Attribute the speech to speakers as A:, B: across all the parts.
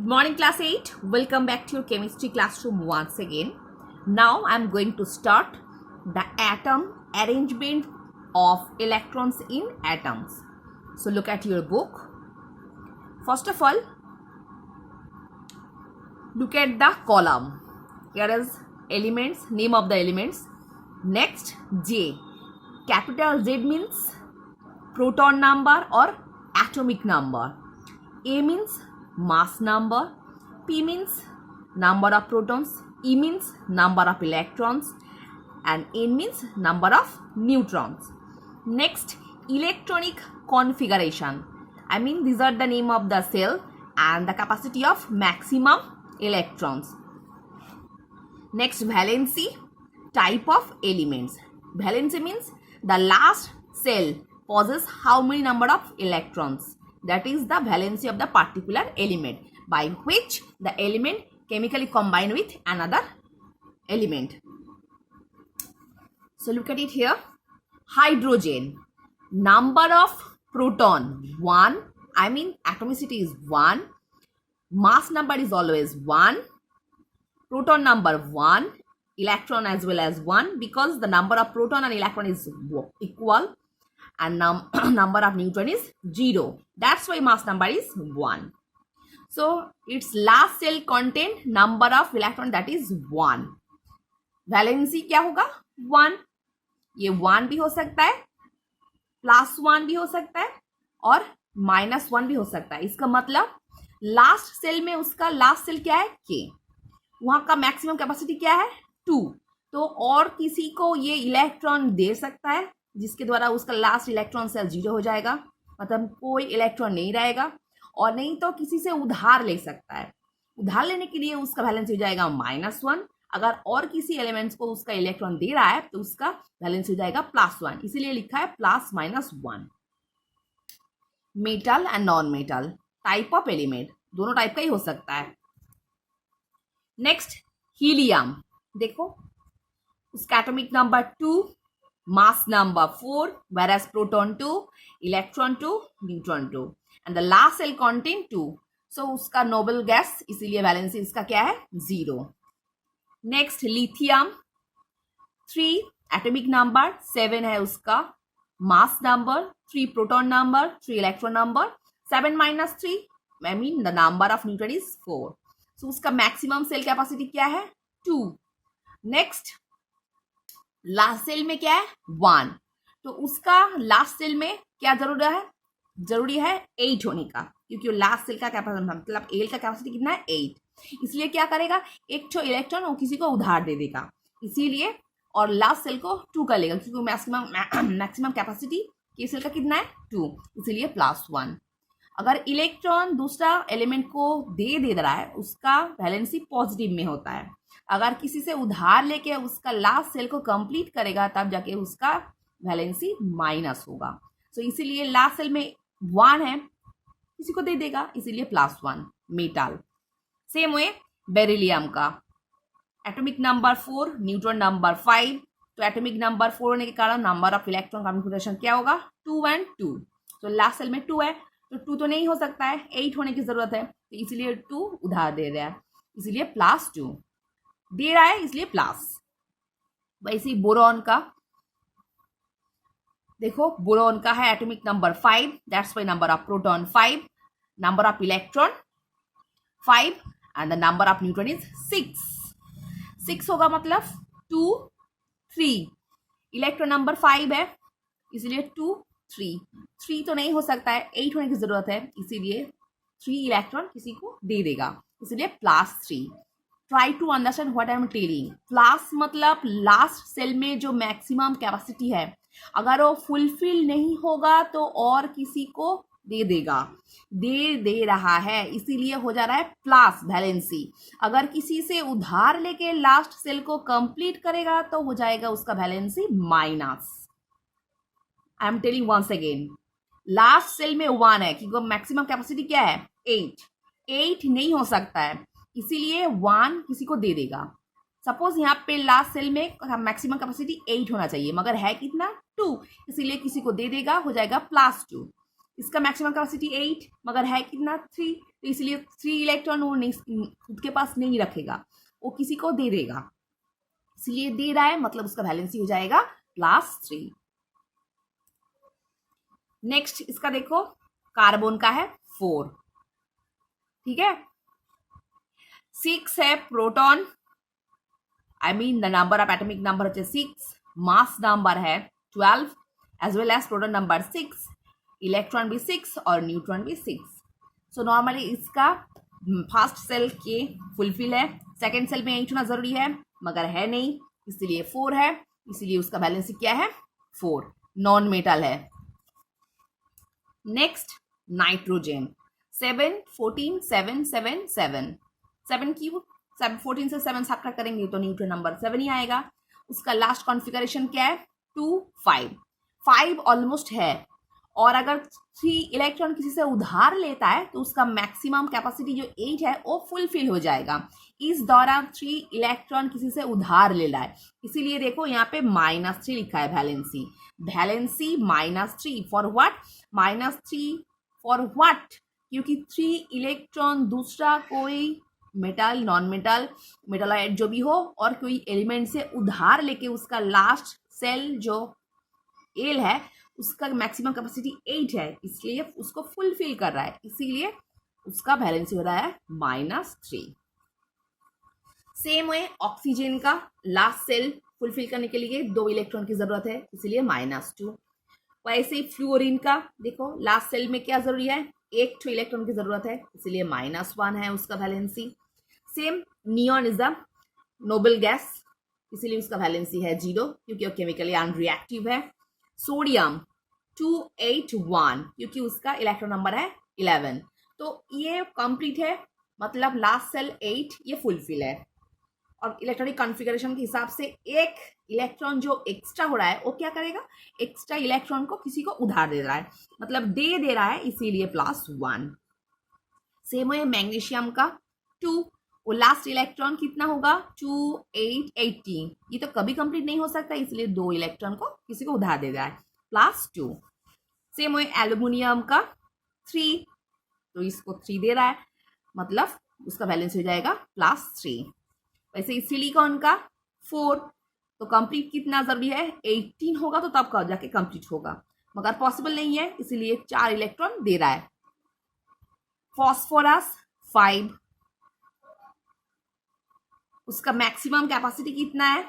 A: Good morning, class 8. Welcome back to your chemistry classroom once again. Now I am going to start the atom arrangement of electrons in atoms. So look at your book. First of all, look at the column. Here is elements, name of the elements. Next, J. Capital Z means proton number or atomic number. A means mass number, P means number of protons, E means number of electrons, and N means number of neutrons. Next, electronic configuration. I mean, these are the name of the cell and the capacity of maximum electrons. Next, valency, type of elements. Valency means the last cell possesses how many number of electrons. That is the valency of the particular element by which the element chemically combine with another element. So look at it here. Hydrogen, number of proton 1. I mean atomicity is 1. Mass number is always 1. Proton number 1. Electron as well as 1 because the number of proton and electron is equal. And number of neutron is 0. That's why mass number is 1. So its last cell contain number of electron that is 1. Valency क्या होगा 1. ये 1 भी हो सकता है, +1 भी हो सकता है और -1 भी हो सकता है. इसका मतलब लास्ट सेल में उसका लास्ट सेल क्या है K. वहां का मैक्सिमम कैपेसिटी क्या है 2. तो और किसी को ये इलेक्ट्रॉन दे सकता है जिसके द्वारा उसका लास्ट इलेक्ट्रॉन सेल 0 हो जाएगा, मतलब कोई इलेक्ट्रॉन नहीं रहेगा. और नहीं तो किसी से उधार ले सकता है. उधार लेने के लिए उसका वैलेंस हो जाएगा -1. अगर और किसी एलिमेंट्स को उसका इलेक्ट्रॉन दे रहा है तो उसका वैलेंस हो जाएगा +1. इसीलिए लिखा है +-1. Metal and non metal, type of element दोनों टाइप का ही हो सकता है. Next, helium. देखो उसका atomic number 2, mass number 4, whereas proton 2, electron 2, neutron 2, and the last cell contain 2. So उसका noble gas, इसीलिए वैलेंसी इसका क्या है 0. नेक्स्ट, लिथियम 3, एटॉमिक नंबर 7 है उसका, mass number 3, proton number 3, electron number 7 - 3, I mean the number of neutron is 4. So उसका maximum cell capacity क्या है 2. नेक्स्ट, लास्ट सेल में क्या है 1. तो उसका लास्ट सेल में क्या जरूरी है 8 होने का, क्योंकि लास्ट सेल का कैपेसिटी मतलब एल का कैपेसिटी कितना है 8. इसलिए क्या करेगा एक तो इलेक्ट्रॉन वो किसी को उधार दे देगा इसीलिए, और लास्ट सेल को 2 कर लेगा क्योंकि मैक्सिमम कैपेसिटी के सेल का कितना है 2, इसीलिए +1. अगर इलेक्ट्रॉन दूसरा एलिमेंट को दे रहा है उसका वैलेंसी पॉजिटिव में होता है. अगर किसी से उधार लेके उसका लास्ट सेल को कंप्लीट करेगा तब जाके उसका वैलेंसी माइनस होगा. सो इसीलिए लास्ट सेल में 1 है, किसी को दे देगा इसीलिए +1. मेटल सेम वे बेरिलियम का एटॉमिक नंबर 4, न्यूट्रॉन नंबर 5. तो एटॉमिक नंबर 4 होने के कारण नंबर ऑफ इलेक्ट्रॉन कॉन्फिगरेशन क्या होगा 2 and 2. तो लास्ट सेल में 2 है तो 2 तो नहीं हो सकता है, 8 होने की जरूरत है, तो इसीलिए 2 उधार दे रहा है, इसीलिए +2 दे रहा है, इसलिए प्लस. वैसे बोरॉन का देखो, बोरॉन का है atomic number 5, that's why number of proton 5, number of electron 5 and the number of neutron is 6. 6 होगा मतलब 2 3. इलेक्ट्रॉन नंबर 5 है इसलिए 2 3. 3 तो नहीं हो सकता है, 8 होने की जरूरत है, इसीलिए 3 इलेक्ट्रॉन किसी को दे देगा, इसलिए +3. Try to understand what I am telling. Plus मतलब लास्ट सेल में जो मैक्सिमम कैपेसिटी है अगर वो फुलफिल नहीं होगा तो और किसी को दे देगा, दे रहा है इसीलिए हो जा रहा है प्लस वैलेंसी. अगर किसी से उधार लेके लास्ट सेल को कंप्लीट करेगा तो हो जाएगा उसका valency minus. I am telling once again, last shell में 1 है क्योंकि मैक्सिमम कैपेसिटी क्या है 8 नहीं हो सकता है, इसीलिए 1 किसी को दे देगा. सपोज यहाँ पे लास्ट सेल में मैक्सिमम कैपेसिटी 8 होना चाहिए मगर है कितना 2, इसीलिए किसी को दे देगा, हो जाएगा +2. इसका मैक्सिमम कैपेसिटी 8 मगर है कितना 3, तो इसलिए 3 इलेक्ट्रॉन वो नहीं खुद के पास नहीं रखेगा, वो किसी को दे देगा, इसलिए दे रहा है मतलब उसका वैलेंसी हो जाएगा +3। नेक्स्ट इसका देखो, कार्बन का है 4, ठीक है। 6 है proton, I mean the number of atomic number है 6, मास नंबर है 12 as well as proton number 6, electron भी 6 और न्यूट्रॉन भी 6। सो नॉर्मली इसका फर्स्ट सेल के फुलफिल है, सेकेंड सेल में 8 होना जरूरी है मगर है नहीं, इसलिए 4 है, इसलिए उसका वैलेंसी क्या है 4, नॉन मेटल है। नेक्स्ट नाइट्रोजन 7 14 7 7 7 7 क्यों 14 से 7 सब्ट्रैक्ट करेंगे तो न्यूट्रॉन नंबर 7 ही आएगा। उसका लास्ट कॉन्फ़िगरेशन क्या है 2 5 5 ऑलमोस्ट है, और अगर 3 इलेक्ट्रॉन किसी से उधार लेता है तो उसका मैक्सिमम कैपेसिटी जो 8 है वो फुलफिल हो जाएगा। इस दौरान 3 इलेक्ट्रॉन किसी से उधार ले रहा है, इसीलिए देखो यहाँ पे -3 लिखा है valency, valency -3 for what, -3 for what, क्योंकि 3 इलेक्ट्रॉन दूसरा कोई मेटल नॉन मेटल मेटालॉइड जो भी हो और कोई एलिमेंट से उधार लेके उसका लास्ट सेल जो एल है उसका मैक्सिमम कैपेसिटी 8 है, इसलिए उसको फुलफिल कर रहा है, इसीलिए उसका वैलेंसी हो रहा है -3। सेम वे ऑक्सीजन का लास्ट सेल फुलफिल करने के लिए 2 इलेक्ट्रॉन की जरूरत है, इसलिए -2। वैसे ही फ्लोरीन का देखो लास्ट सेल में क्या जरूरी है 1 इलेक्ट्रॉन की जरूरत है, इसलिए -1 है उसका valency. Same neon is the noble gas, इसीलिए उसका वैलेंसी है 0 क्योंकि वो केमिकली अनरिएक्टिव है। सोडियम 281 क्योंकि उसका इलेक्ट्रॉन नंबर है 11, तो ये कंप्लीट है, मतलब लास्ट सेल 8 ये फुलफिल है। और इलेक्ट्रॉनिक कॉन्फ़िगरेशन के हिसाब से एक इलेक्ट्रॉन जो एक्स्ट्रा हो रहा है वो क्या करेगा, एक्स्ट्रा इलेक्ट्रॉन को किसी को उधार दे रहा है, मतलब दे रहा है, इसीलिए +1। सेम है मैग्नीशियम का 2, वो लास्ट इलेक्ट्रॉन कितना होगा 2 8 18, ये तो कभी कंप्लीट नहीं हो सकता, इसलिए 2 इलेक्ट्रॉन को किसी को उधार दे रहा है +2। सेम है एल्यूमिनियम का 3, तो इसको 3 दे रहा है, मतलब उसका बैलेंस हो जाएगा +3। वैसे ही सिलिकॉन का 4, तो कंप्लीट कितना जरूरी है 18 होगा तो तब जाके कंप्लीट होगा, मगर पॉसिबल नहीं है, इसीलिए 4 इलेक्ट्रॉन दे रहा है। फॉस्फोरस 5, उसका मैक्सिमम कैपेसिटी कितना है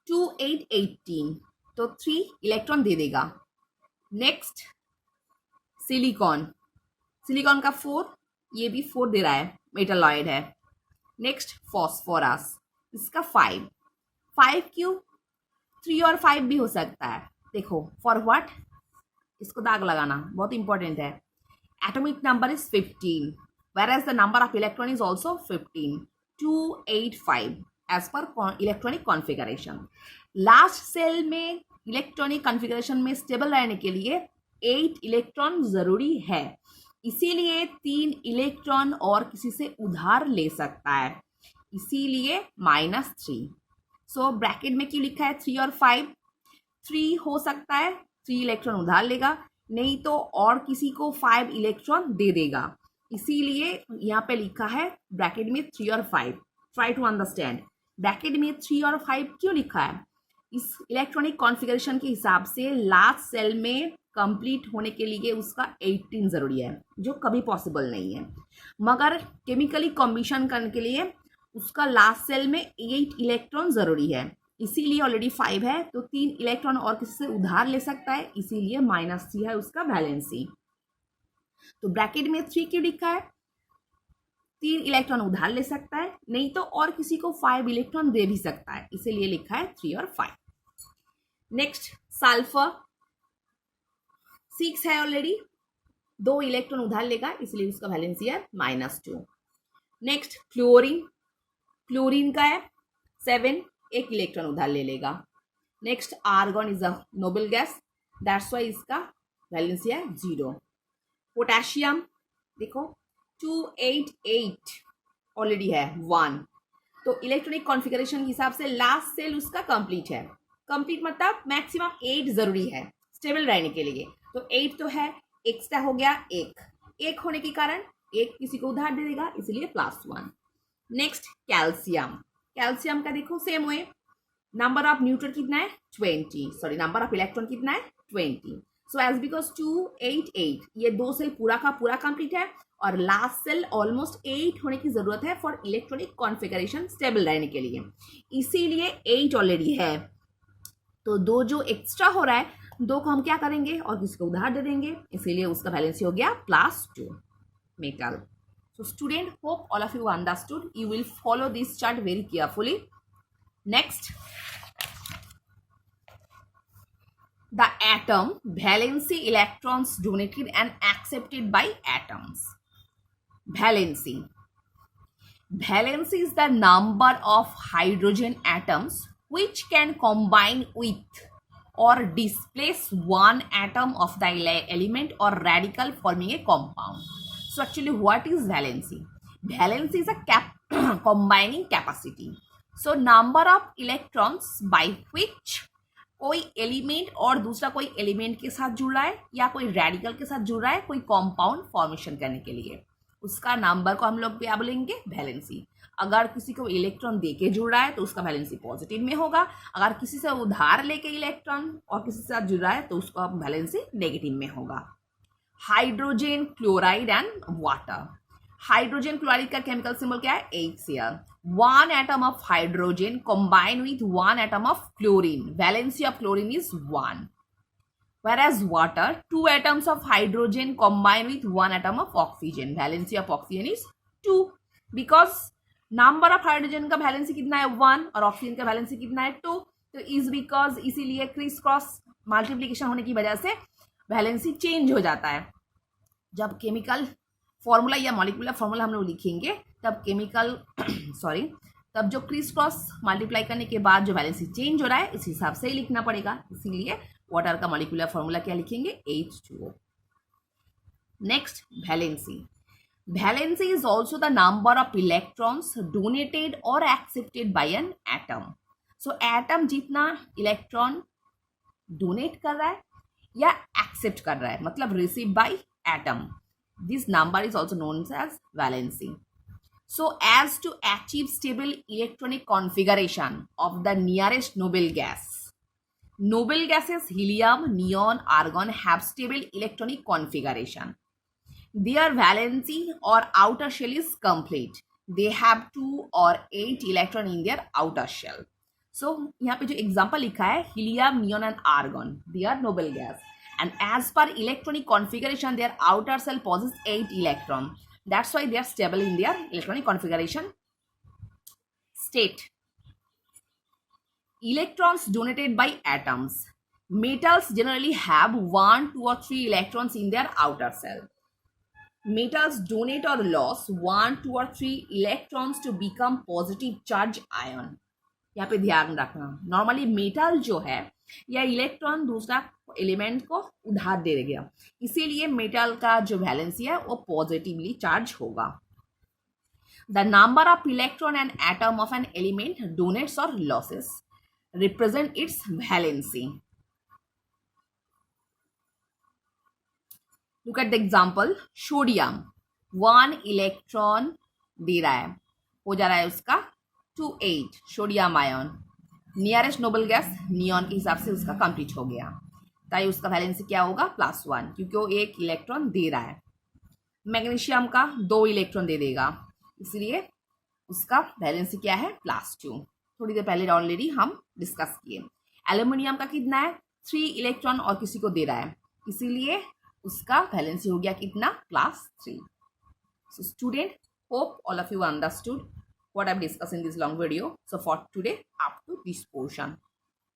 A: 2 8 18, तो 3 इलेक्ट्रॉन दे देगा। नेक्स्ट सिलिकॉन, सिलिकॉन का 4, ये भी 4 दे रहा है, मेटालॉइड है। नेक्स्ट फॉस्फोरस, इसका 5 क्यों 3 और 5 भी हो सकता है, देखो फॉर व्हाट, इसको दाग लगाना बहुत इंपॉर्टेंट है। Atomic number is 15 whereas the number of electron is also 15, 285 as per electronic configuration। Last shell में इलेक्ट्रॉनिक कॉन्फ़िगरेशन में स्टेबल रहने के लिए 8 इलेक्ट्रॉन जरूरी है, इसीलिए 3 इलेक्ट्रॉन और किसी से उधार ले सकता है, इसीलिए -3। सो ब्रैकेट में क्यों लिखा है 3 और 5, 3 हो सकता है 3 इलेक्ट्रॉन उधार लेगा, नहीं तो और किसी को 5 इलेक्ट्रॉन दे देगा, इसीलिए यहाँ पे लिखा है ब्रैकेट में 3 और 5। ट्राई टू अंडरस्टैंड ब्रैकेट में 3 और 5 क्यों लिखा है, इस इलेक्ट्रॉनिक कॉन्फ़िगरेशन के हिसाब से लास्ट सेल में कंप्लीट होने के लिए उसका 18 जरूरी है, जो कभी पॉसिबल नहीं है, मगर केमिकली कॉम्बिनेशन करने के लिए उसका लास्ट सेल में 8 इलेक्ट्रॉन जरूरी है, इसीलिए ऑलरेडी 5 है तो 3 इलेक्ट्रॉन और किसी से उधार ले सकता है, इसीलिए -3 है उसका वैलेंसी। तो ब्रैकेट में 3 क्यों लिखा है, 3 इलेक्ट्रॉन उधार ले सकता है, नहीं तो और किसी को 5 इलेक्ट्रॉन दे भी सकता है, इसीलिए लिखा है 3 और 5। नेक्स्ट सल्फर 6 है ऑलरेडी, 2 इलेक्ट्रॉन उधार लेगा, इसलिए उसका वैलेंसी है -2। नेक्स्ट क्लोरीन, क्लोरीन का है 7, 1 इलेक्ट्रॉन उधार ले लेगा। Next argon is a noble gas, that's why इसका वैलेंसी है 0। पोटेशियम देखो 288 ऑलरेडी है 1, तो इलेक्ट्रॉनिक कॉन्फ़िगरेशन के हिसाब से लास्ट सेल उसका कंप्लीट है, कंप्लीट मतलब मैक्सिमम 8 जरूरी है स्टेबल रहने के लिए। तो 8 तो है, एक्स्ट्रा हो गया एक होने के कारण एक किसी को उधार दे देगा, इसलिए +1। Next calcium. कैल्शियम का देखो same way, number of neutron कितना है 20, सॉरी नंबर ऑफ इलेक्ट्रॉन कितना है 20। सो एज बिकॉज 2 8 8 ये 2 सेल पूरा का पूरा कंप्लीट है और लास्ट सेल ऑलमोस्ट 8 होने की जरूरत है फॉर इलेक्ट्रॉनिक कॉन्फ़िगरेशन स्टेबल रहने के लिए, इसीलिए 8 ऑलरेडी है। तो 2 जो एक्स्ट्रा हो रहा है 2 को हम क्या करेंगे और किसी को उधार दे देंगे, इसीलिए उसका वैलेंसी हो गया +2 metal. So student, hope all of you understood. You will follow this chart very carefully. Next, the atom valency electrons donated and accepted by atoms. Valency. Valency is the number of hydrogen atoms which can combine with or displace one atom of the element or radical forming a compound. So actually what is valency? Valency is a combining capacity. So number of electrons by which कोई element और दूसरा कोई element के साथ जुड़ रहा है या कोई रेडिकल के साथ जुड़ रहा है कोई कंपाउंड फॉर्मेशन करने के लिए, उसका नंबर को हम लोग क्या बोलेंगे वैलेंसी। अगर किसी को इलेक्ट्रॉन देके जुड़ रहा है तो उसका वैलेंसी पॉजिटिव में होगा, अगर किसी से उधार लेके इलेक्ट्रॉन और किसी के साथ जुड़ रहा है तो उसका वैलेंसी नेगेटिव में होगा। Hydrogen chloride and water. Hydrogen chloride का केमिकल सिंबल क्या है HCl। One atom of hydrogen combined with one atom of chlorine. Valency of chlorine is 1. Whereas water, 2 atoms of hydrogen combined with 1 atom of oxygen. Valency of oxygen is 2. Because number of hydrogen का valency कितना है 1 और oxygen का valency कितना है 2. तो is because इसीलिए criss cross multiplication होने की वजह से valency चेंज हो जाता है। जब केमिकल फॉर्मूला या मॉलिक्यूलर फॉर्मूला हम लोग लिखेंगे तब केमिकल तब जो क्रिस क्रॉस मल्टीप्लाई करने के बाद जो वैलेंसी चेंज हो रहा है इस हिसाब से ही लिखना पड़ेगा, इसीलिए वाटर का मॉलिक्यूलर फॉर्मूला क्या लिखेंगे H2O। Next valency. Valency is also the number of electrons donated और accepted by an atom. So atom जितना इलेक्ट्रॉन डोनेट कर रहा है या एक्सेप्ट कर रहा है, मतलब receive by atom, this number is also known as valency. So as to achieve stable electronic configuration of the nearest noble gas, noble gases helium, neon, argon have stable electronic configuration. Their valency or outer shell is complete. They have 2 or 8 electron in their outer shell. So यहाँ पे जो example लिखा है helium, neon and argon, they are noble gas. And as per electronic configuration, their outer shell possesses 8 electrons. That's why they are stable in their electronic configuration state. Electrons donated by atoms. Metals generally have 1, 2 or 3 electrons in their outer shell. Metals donate or lose 1, 2 or 3 electrons to become positive charge ion. यहाँ पे ध्यान रखना, normally metal जो है या electron दूसरा element को उधार दे गया, इसीलिए मेटल का जो वैलेंसी है वो पॉजिटिवली चार्ज होगा। The number of electron and atom of an element donates और losses represent its valency. Look at the example, sodium 1 electron दे रहा है, हो जा रहा है उसका 2 8 sodium ion, nearest noble gas neon के हिसाब से उसका कंप्लीट हो गया, ताकि उसका वैलेंसी क्या होगा +1 क्योंकि वो 1 इलेक्ट्रॉन दे रहा है। मैग्नीशियम का 2 इलेक्ट्रॉन दे देगा, इसलिए उसका वैलेंसी क्या है +2, थोड़ी देर पहले ऑलरेडी हम डिस्कस किए। एल्यूमिनियम का कितना है 3 इलेक्ट्रॉन और किसी को दे रहा है, इसीलिए उसका वैलेंसी हो गया कितना +3। So student, hope all of you understood what I've discussed in this long video. So for today, up to this portion.